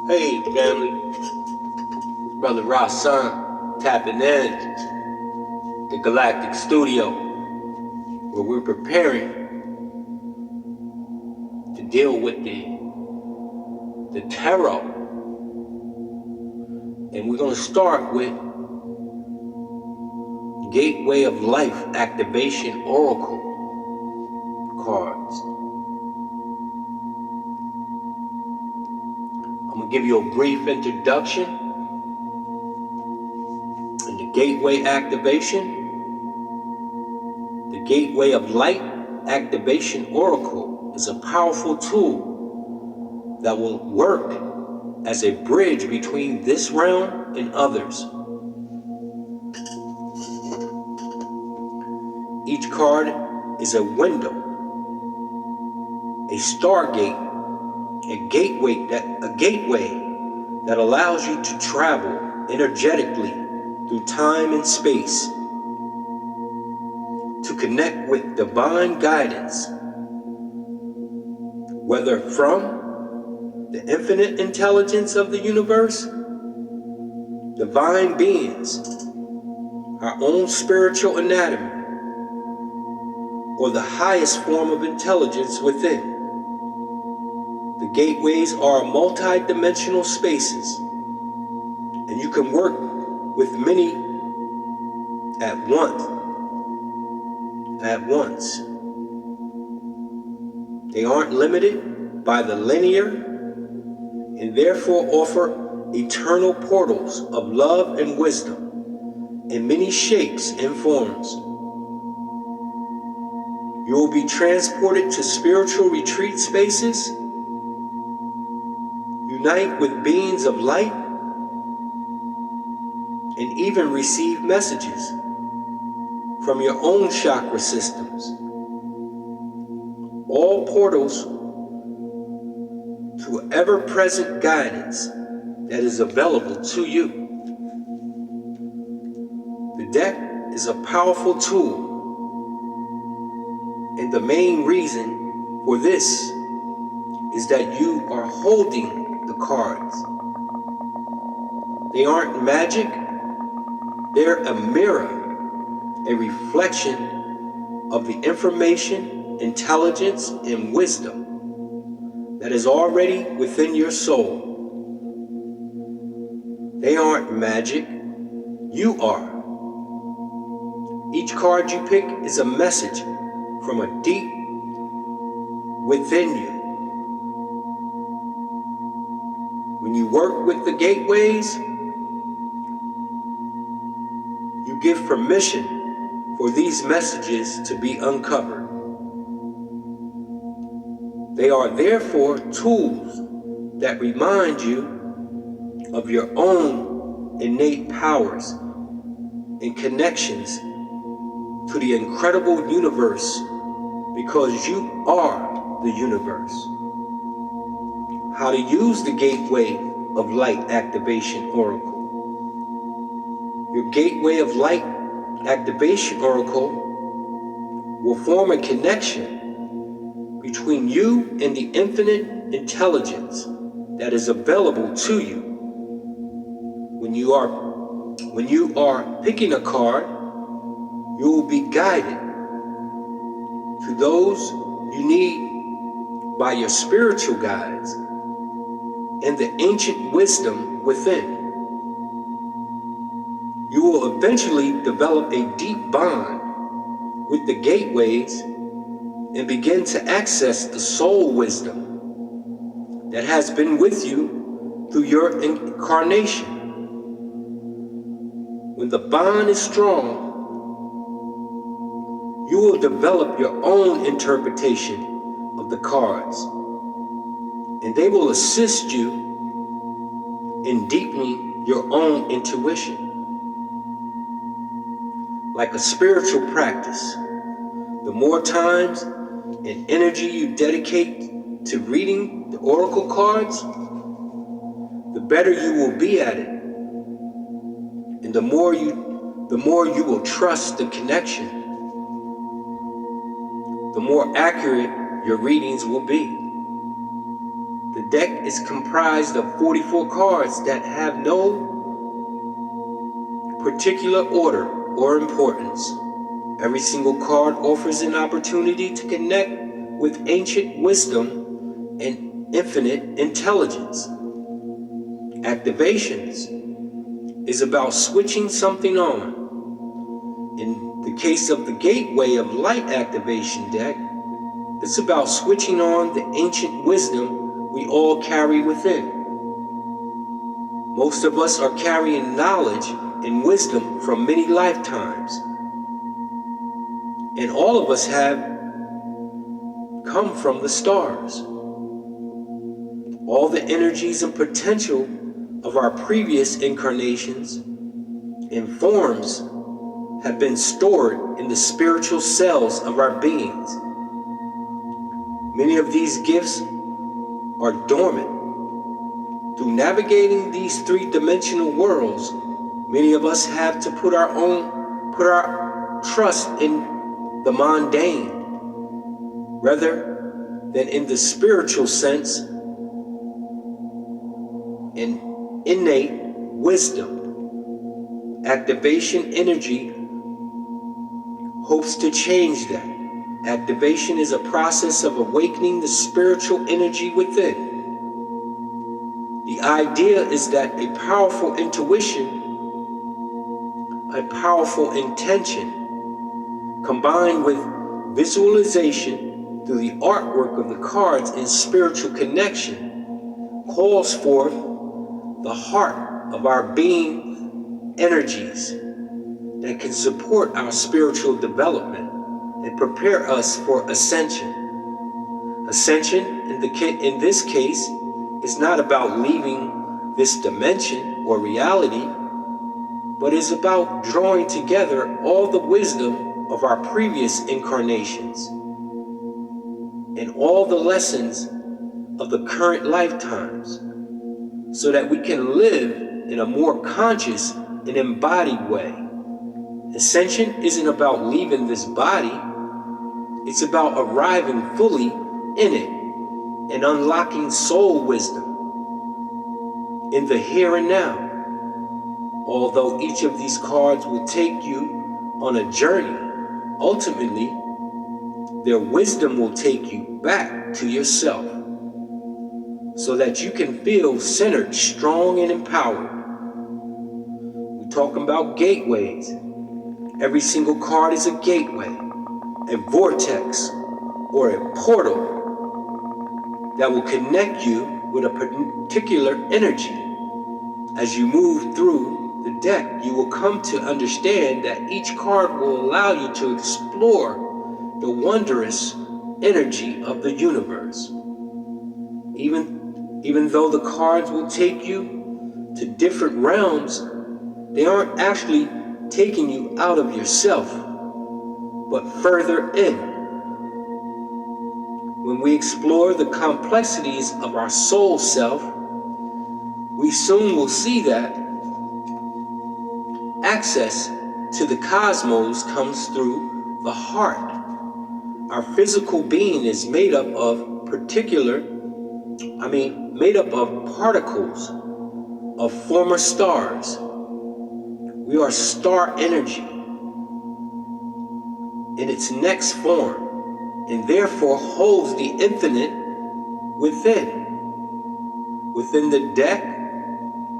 Hey family, it's brother Rah Suon tapping in the Galactic Studio where we're preparing to deal with the tarot. And we're going to start with Gateway of Life Activation Oracle cards. I'm going to give you a brief introduction. And the Gateway Activation, the Gateway of Light Activation Oracle is a powerful tool that will work as a bridge between this realm and others. Each card is a window, a stargate, a gateway that allows you to travel energetically through time and space to connect with divine guidance, whether from the infinite intelligence of the universe, divine beings, our own spiritual anatomy, or the highest form of intelligence within. The gateways are multi-dimensional spaces, and you can work with many at once. They aren't limited by the linear and therefore offer eternal portals of love and wisdom in many shapes and forms. You will be transported to spiritual retreat spaces, unite with beings of light, and even receive messages from your own chakra systems. All portals to ever-present guidance that is available to you. The deck is a powerful tool, and the main reason for this is that you are holding the cards. They aren't magic, they're a mirror, a reflection of the information, intelligence, and wisdom that is already within your soul. They aren't magic, you are. Each card you pick is a message from a deep within you. When you work with the gateways, you give permission for these messages to be uncovered. They are therefore tools that remind you of your own innate powers and connections to the incredible universe, because you are the universe. How to use the Gateway of Light Activation Oracle. Your Gateway of Light Activation Oracle will form a connection between you and the infinite intelligence that is available to you. When you are picking a card, you will be guided to those you need by your spiritual guides and the ancient wisdom within. You will eventually develop a deep bond with the gateways and begin to access the soul wisdom that has been with you through your incarnation. When the bond is strong, you will develop your own interpretation of the cards, and they will assist you in deepening your own intuition. Like a spiritual practice, the more times and energy you dedicate to reading the oracle cards, the better you will be at it, and the more you will trust the connection, the more accurate your readings will be. The deck is comprised of 44 cards that have no particular order or importance. Every single card offers an opportunity to connect with ancient wisdom and infinite intelligence. Activations is about switching something on. In the case of the Gateway of Light activation deck, it's about switching on the ancient wisdom we all carry within. Most of us are carrying knowledge and wisdom from many lifetimes. And all of us have come from the stars. All the energies and potential of our previous incarnations and forms have been stored in the spiritual cells of our beings. Many of these gifts are dormant. Through navigating these three-dimensional worlds, many of us have to put our trust in the mundane rather than in the spiritual sense and innate wisdom. Activation energy hopes to change that. Activation is a process of awakening the spiritual energy within. The idea is that a powerful intuition, a powerful intention, combined with visualization through the artwork of the cards and spiritual connection, calls forth the heart of our being energies that can support our spiritual development and prepare us for ascension. Ascension, in this case, is not about leaving this dimension or reality, but is about drawing together all the wisdom of our previous incarnations and all the lessons of the current lifetimes, so that we can live in a more conscious and embodied way. Ascension isn't about leaving this body, it's about arriving fully in it and unlocking soul wisdom in the here and now. Although each of these cards will take you on a journey, ultimately, their wisdom will take you back to yourself so that you can feel centered, strong, and empowered. We're talking about gateways. Every single card is a gateway, a vortex, or a portal that will connect you with a particular energy. As you move through the deck, you will come to understand that each card will allow you to explore the wondrous energy of the universe. Even though the cards will take you to different realms, they aren't actually taking you out of yourself, but further in. When we explore the complexities of our soul self, we soon will see that access to the cosmos comes through the heart. Our physical being is made up of particles of former stars. We are star energy in its next form, and therefore holds the infinite within. Within the deck,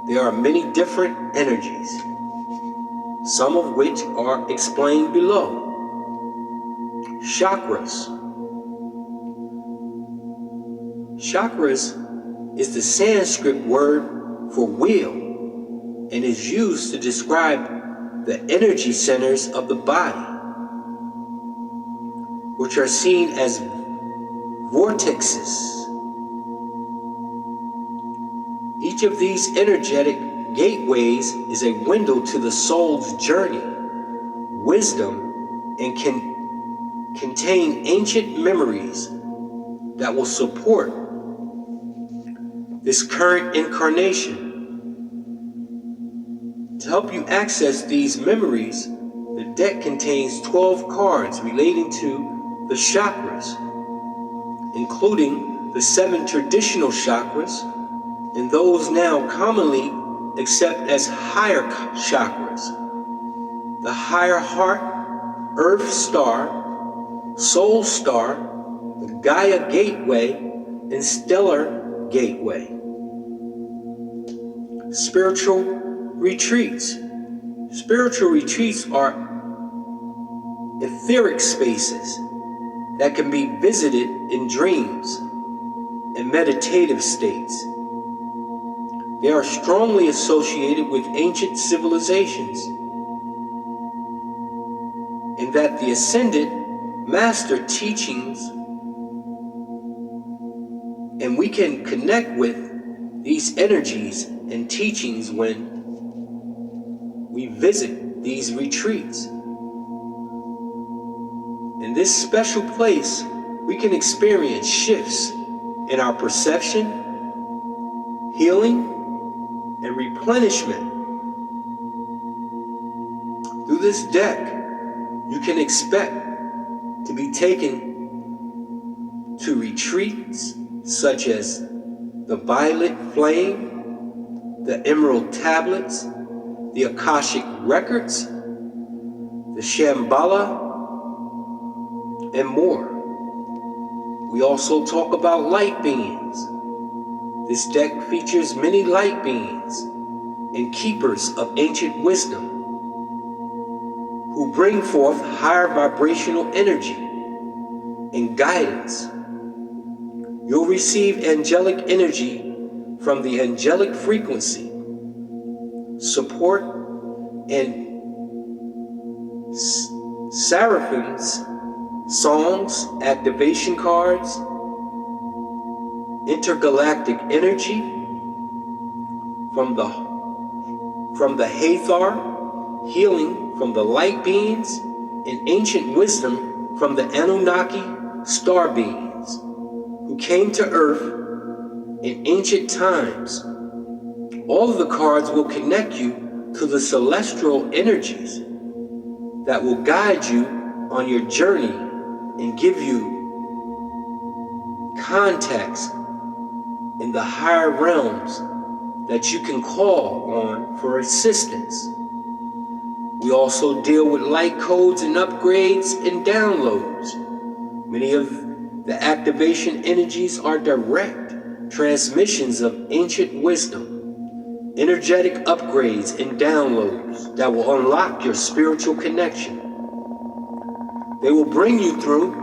there are many different energies, some of which are explained below. Chakras. Chakras is the Sanskrit word for wheel and is used to describe the energy centers of the body, which are seen as vortexes. Each of these energetic gateways is a window to the soul's journey, wisdom, and can contain ancient memories that will support this current incarnation. To help you access these memories, the deck contains 12 cards relating to the chakras, including the 7 traditional chakras, and those now commonly accepted as higher chakras: the higher heart, earth star, soul star, the Gaia gateway, and stellar gateway. Spiritual retreats. Spiritual retreats are etheric spaces that can be visited in dreams and meditative states. They are strongly associated with ancient civilizations, in that the ascended master teachings, and we can connect with these energies and teachings when we visit these retreats. In this special place, we can experience shifts in our perception, healing, and replenishment. Through this deck, you can expect to be taken to retreats such as the Violet Flame, the Emerald Tablets, the Akashic Records, the Shambhala, and more. We also talk about light beings. This deck features many light beings and keepers of ancient wisdom who bring forth higher vibrational energy and guidance. You'll receive angelic energy from the angelic frequency, support, and seraphims, songs, activation cards, intergalactic energy from the Hathor, healing from the light beings, and ancient wisdom from the Anunnaki star beings who came to Earth in ancient times. All of the cards will connect you to the celestial energies that will guide you on your journey and give you contacts in the higher realms that you can call on for assistance. We also deal with light codes and upgrades and downloads. Many of the activation energies are direct transmissions of ancient wisdom, energetic upgrades and downloads that will unlock your spiritual connection. They will bring you through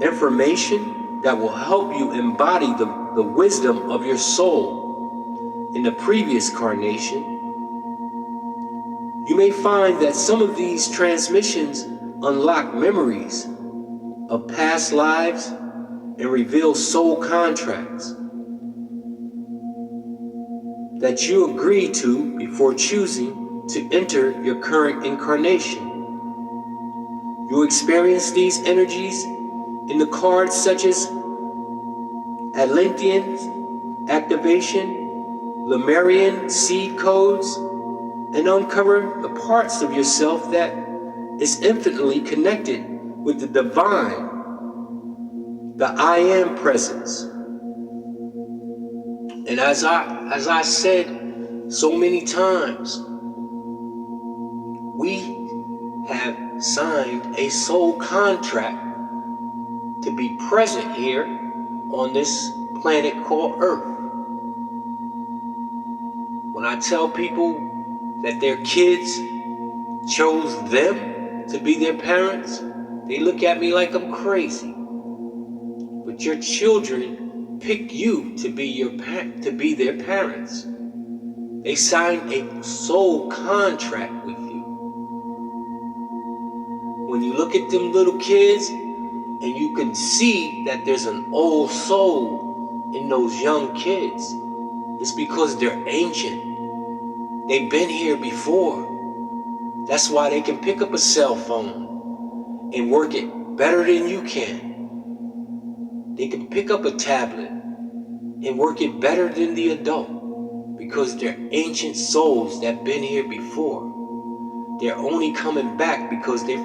information that will help you embody the wisdom of your soul in the previous incarnation. You may find that some of these transmissions unlock memories of past lives and reveal soul contracts that you agreed to before choosing to enter your current incarnation. You experience these energies in the cards such as Atlantean activation, Lemurian seed codes, and uncover the parts of yourself that is infinitely connected with the divine, the I Am presence. And as I said so many times, we have signed a soul contract to be present here on this planet called Earth. When I tell people that their kids chose them to be their parents, they look at me like I'm crazy. But your children pick you to be their parents. They signed a soul contract with you. When you look at them little kids and you can see that there's an old soul in those young kids, it's because they're ancient. They've been here before. That's why they can pick up a cell phone and work it better than you can. They can pick up a tablet and work it better than the adult, because they're ancient souls that been here before. They're only coming back because they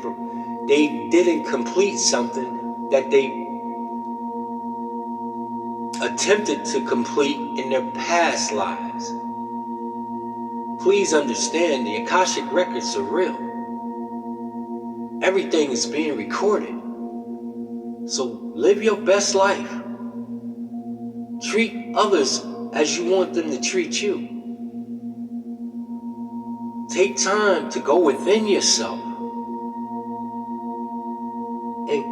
didn't complete something that they attempted to complete in their past lives. Please understand, the Akashic records are real. Everything is being recorded. So live your best life. Treat others as you want them to treat you. Take time to go within yourself.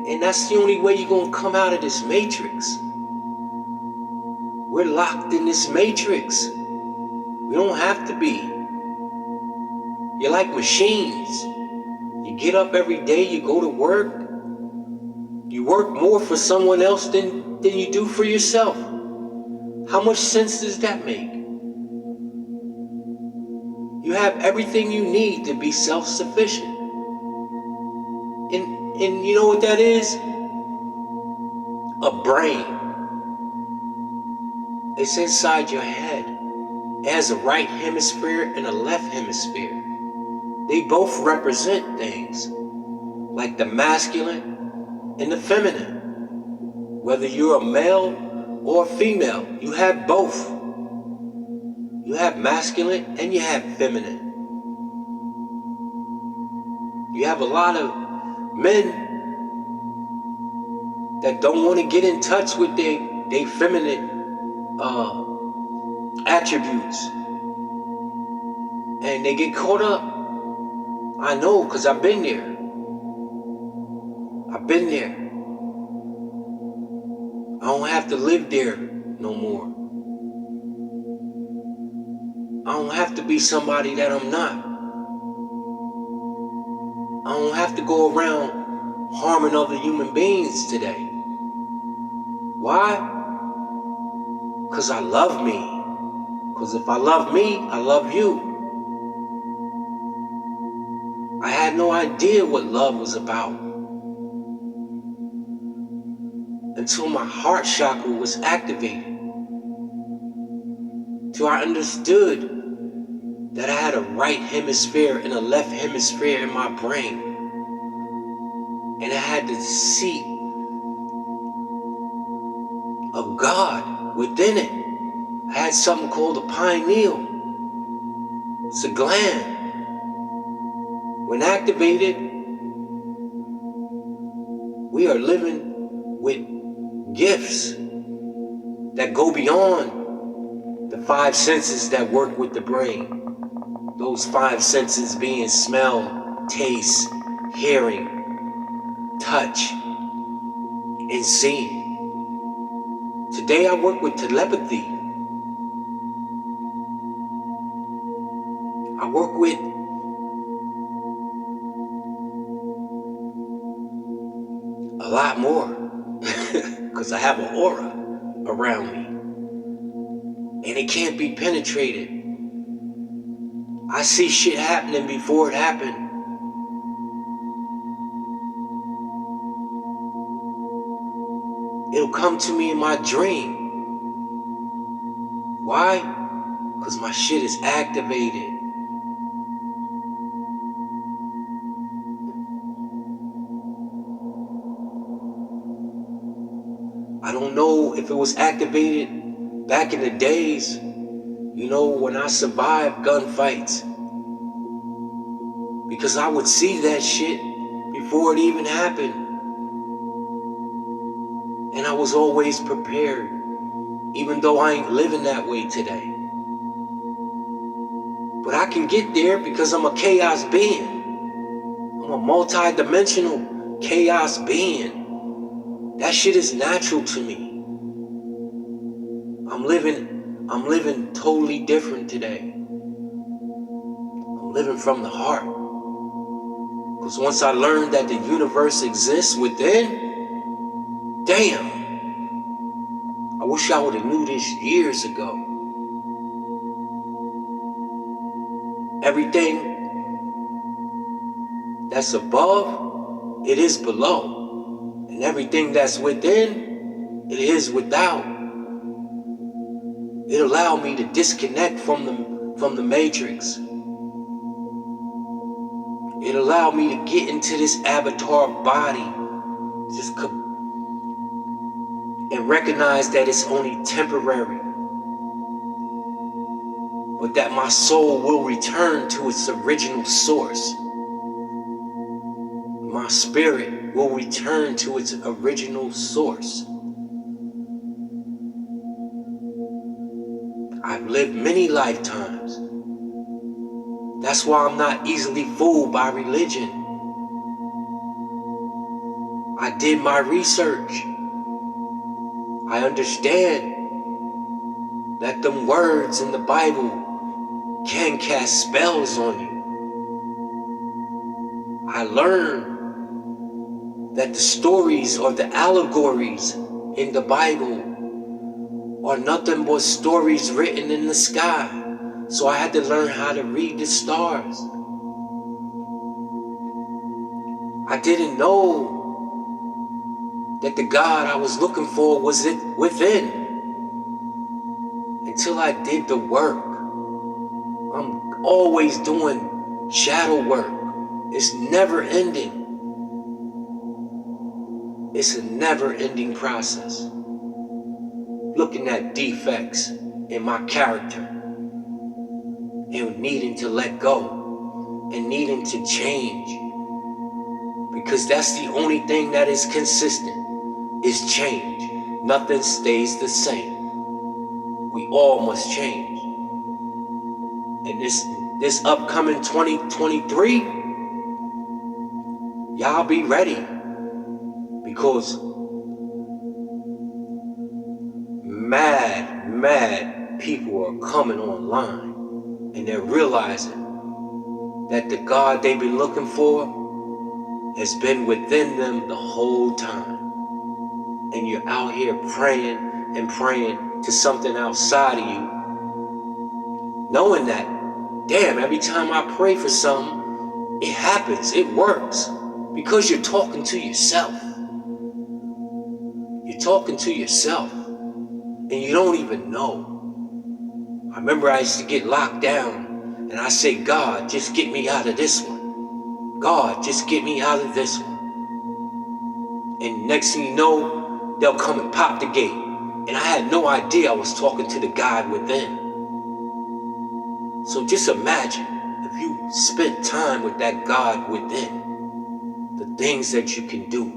And that's the only way you're going to come out of this matrix. We're locked in this matrix. We don't have to be. You're like machines. You get up every day, you go to work. You work more for someone else than you do for yourself. How much sense does that make? You have everything you need to be self-sufficient. And you know what that is? A brain. It's inside your head. It has a right hemisphere and a left hemisphere. They both represent things, like the masculine and the feminine. Whether you're a male or a female, you have both. You have masculine and you have feminine. You have a lot of men that don't want to get in touch with their feminine attributes. And they get caught up. I know, because I've been there. I've been there. I don't have to live there no more. I don't have to be somebody that I'm not. I don't have to go around harming other human beings today. Why? Because I love me. Because if I love me, I love you. I had no idea what love was about until my heart chakra was activated. Till I understood that I had a right hemisphere and a left hemisphere in my brain. And I had the seat of God within it. I had something called a pineal. It's a gland. When activated, we are living with gifts that go beyond the five senses that work with the brain. Those five senses being smell, taste, hearing, touch, and seeing. Today I work with telepathy. I work with a lot more because I have an aura around me and it can't be penetrated. I see shit happening before it happened. It'll come to me in my dream. Why? Because my shit is activated. I don't know if it was activated back in the days, you know, when I survived gunfights. Because I would see that shit before it even happened. And I was always prepared, even though I ain't living that way today. But I can get there because I'm a chaos being. I'm a multi-dimensional chaos being. That shit is natural to me. I'm living totally different today. I'm living from the heart. Because once I learned that the universe exists within, damn, I wish I would have knew this years ago. Everything that's above, it is below. And everything that's within, it is without. It allowed me to disconnect from the matrix. It allowed me to get into this avatar body, just and recognize that it's only temporary, but that my soul will return to its original source. My spirit will return to its original source. I've lived many lifetimes. That's why I'm not easily fooled by religion. I did my research. I understand that them words in the Bible can cast spells on you. I learned that the stories or the allegories in the Bible are nothing but stories written in the sky. So I had to learn how to read the stars. I didn't know that the God I was looking for was within until I did the work. I'm always doing shadow work. It's never ending. It's a never-ending process. Looking at defects in my character and needing to let go and needing to change, because that's the only thing that is consistent, is change. Nothing stays the same. We all must change. And this upcoming 2023, y'all be ready, because mad people are coming online, and they're realizing that the God they've been looking for has been within them the whole time. And you're out here praying and praying to something outside of you, knowing that, damn, every time I pray for something, it happens, it works, because you're talking to yourself. You're talking to yourself, and you don't even know. I remember I used to get locked down, and I say, God, just get me out of this one. God, just get me out of this one. And next thing you know, they'll come and pop the gate. And I had no idea I was talking to the God within. So just imagine if you spent time with that God within, the things that you can do.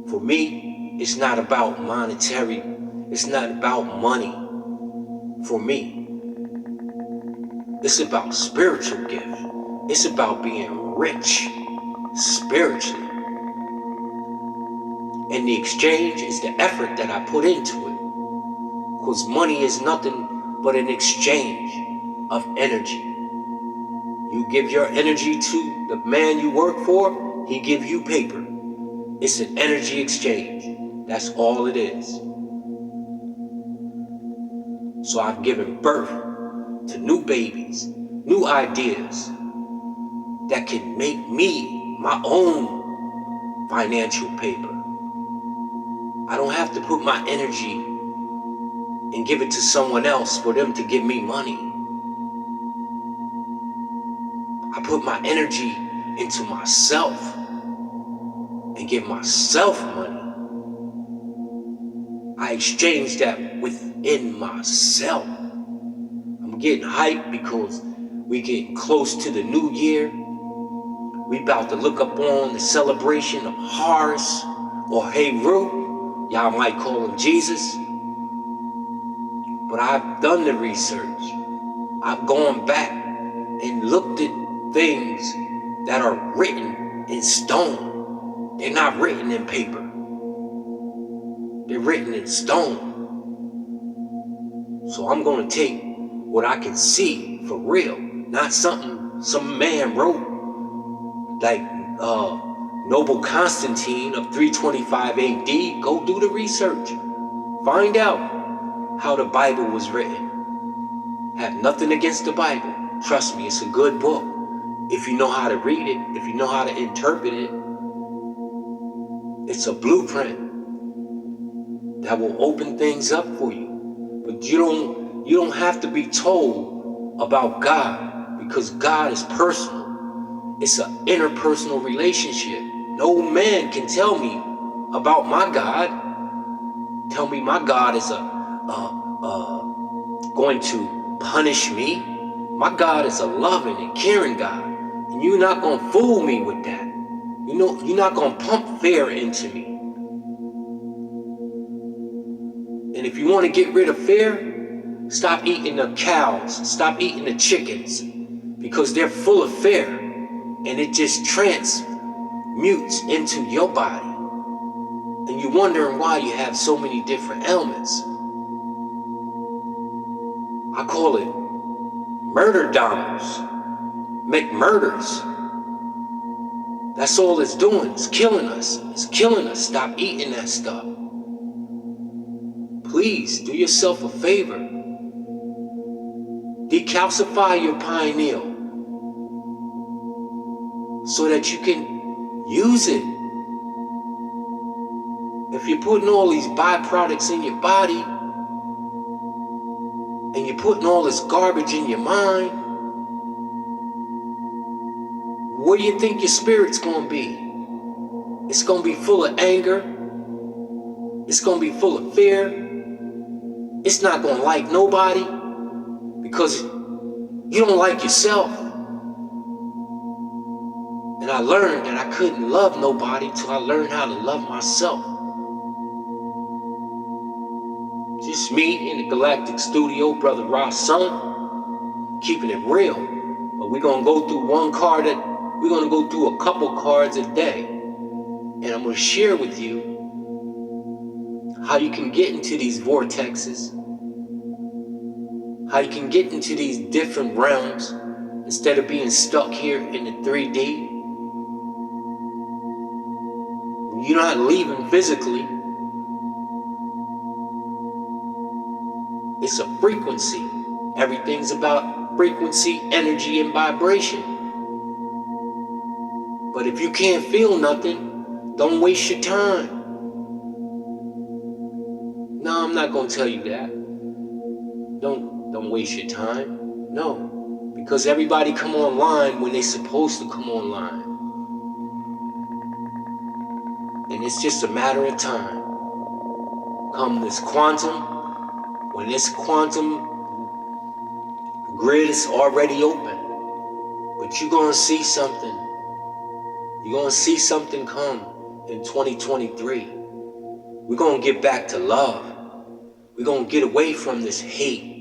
For me, it's not about monetary. It's not about money. For me, it's about spiritual gift. It's about being rich spiritually. And the exchange is the effort that I put into it. Because money is nothing but an exchange of energy. You give your energy to the man you work for, he give you paper. It's an energy exchange. That's all it is. So I've given birth to new babies, new ideas that can make me my own financial paper. I don't have to put my energy and give it to someone else for them to give me money. I put my energy into myself and give myself money. I exchange that within myself. I'm getting hyped because we getting close to the new year. We about to look up on the celebration of Horus or Heru. Y'all might call him Jesus. But I've done the research. I've gone back and looked at things that are written in stone. They're not written in paper. They're written in stone. So I'm going to take what I can see for real, not something some man wrote, like Noble Constantine of 325 AD. Go do the research. Find out how the Bible was written. Have nothing against the Bible. Trust me, it's a good book. If you know how to read it, if you know how to interpret it, it's a blueprint that will open things up for you. But you don't have to be told about God, because God is personal. It's an interpersonal relationship. No man can tell me about my God. tell me my God is going to punish me. My God is a loving and caring God, and you're not gonna fool me with that. You know, you're not gonna pump fear into me. And if you want to get rid of fear, stop eating the cows, stop eating the chickens, because they're full of fear, and it just transmutes into your body. And you're wondering why you have so many different ailments. I call it murder domers, McMurders. That's all it's doing. It's killing us. It's killing us. Stop eating that stuff. Please do yourself a favor. Decalcify your pineal so that you can use it. If you're putting all these byproducts in your body and you're putting all this garbage in your mind, where do you think your spirit's gonna be? It's gonna be full of anger. It's gonna be full of fear. It's not gonna like nobody because you don't like yourself. And I learned that I couldn't love nobody till I learned how to love myself. Just me in the Galactic Studio, brother Rah Suon, keeping it real. But we're gonna go through we're gonna go through a couple cards a day. And I'm gonna share with you how you can get into these vortexes, how you can get into these different realms instead of being stuck here in the 3D. You're not leaving physically. It's a frequency. Everything's about frequency, energy, and vibration. But if you can't feel nothing, don't waste your time. No, I'm not gonna tell you that. Don't waste your time. No, because everybody come online when they're supposed to come online. And it's just a matter of time. Come this quantum, when this quantum grid is already open, but you're gonna see something. You're gonna see something come in 2023. We're gonna get back to love. We're gonna get away from this hate.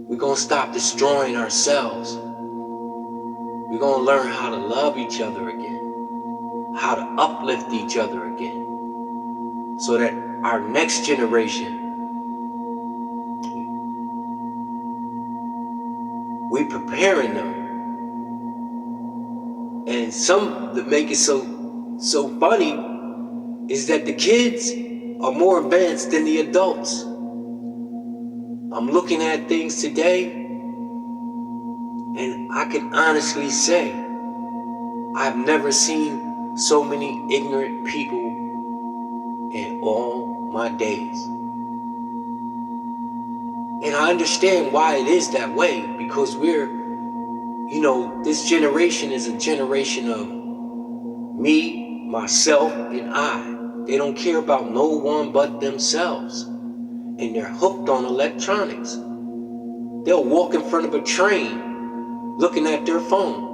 We're gonna stop destroying ourselves. We're gonna learn how to love each other again, how to uplift each other again, so that our next generation, we're preparing them. And some that make it so funny is that the kids are more advanced than the adults. I'm looking at things today, and I can honestly say I've never seen so many ignorant people in all my days. And I understand why it is that way, because this generation is a generation of me, myself, and I. They don't care about no one but themselves. And they're hooked on electronics. They'll walk in front of a train looking at their phone.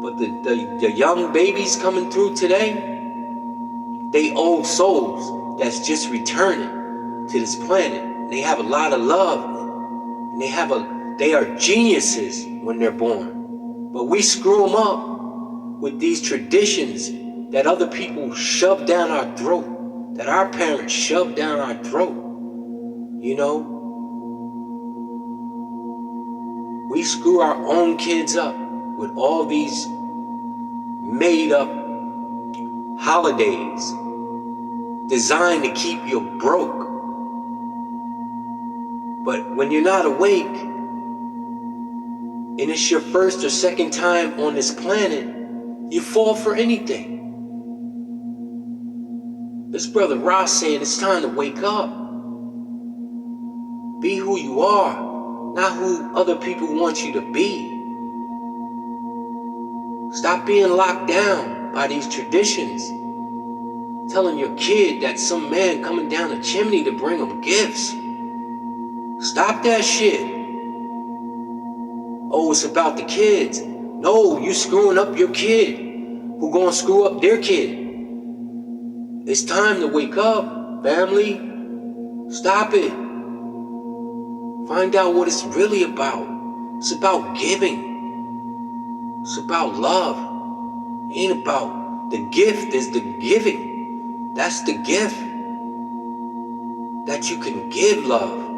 But the young babies coming through today, they old souls that's just returning to this planet. They have a lot of love, and they are geniuses when they're born. But we screw them up with these traditions that other people shove down our throat, that our parents shoved down our throat. We screw our own kids up with all these made up holidays designed to keep you broke. But when you're not awake, and it's your first or second time on this planet, you fall for anything. This brother Ross saying it's time to wake up. Be who you are, not who other people want you to be. Stop being locked down by these traditions. Telling your kid that some man coming down the chimney to bring them gifts. Stop that shit. Oh, it's about the kids. No, you screwing up your kid. Who gonna screw up their kid? It's time to wake up, family. Stop it. Find out what it's really about. It's about giving. It's about love. It ain't about the gift is the giving. That's the gift. That you can give love.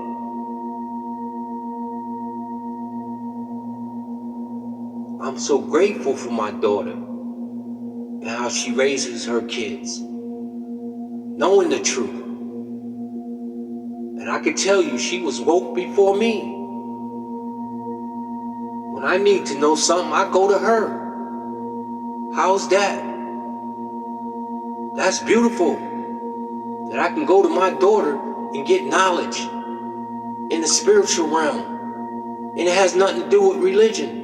I'm so grateful for my daughter and how she raises her kids, knowing the truth. And I can tell you, she was woke before me. When I need to know something, I go to her. How's that? That's beautiful. That I can go to my daughter and get knowledge in the spiritual realm. And it has nothing to do with religion.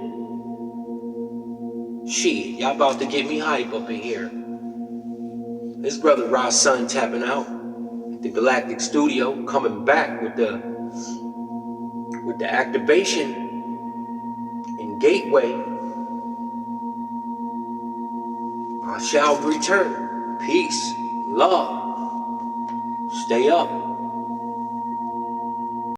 Shit, y'all about to get me hype up in here. This brother Rah Suon tapping out at the Galactic Studio, coming back with the activation and gateway. I shall return. Peace, love. Stay up.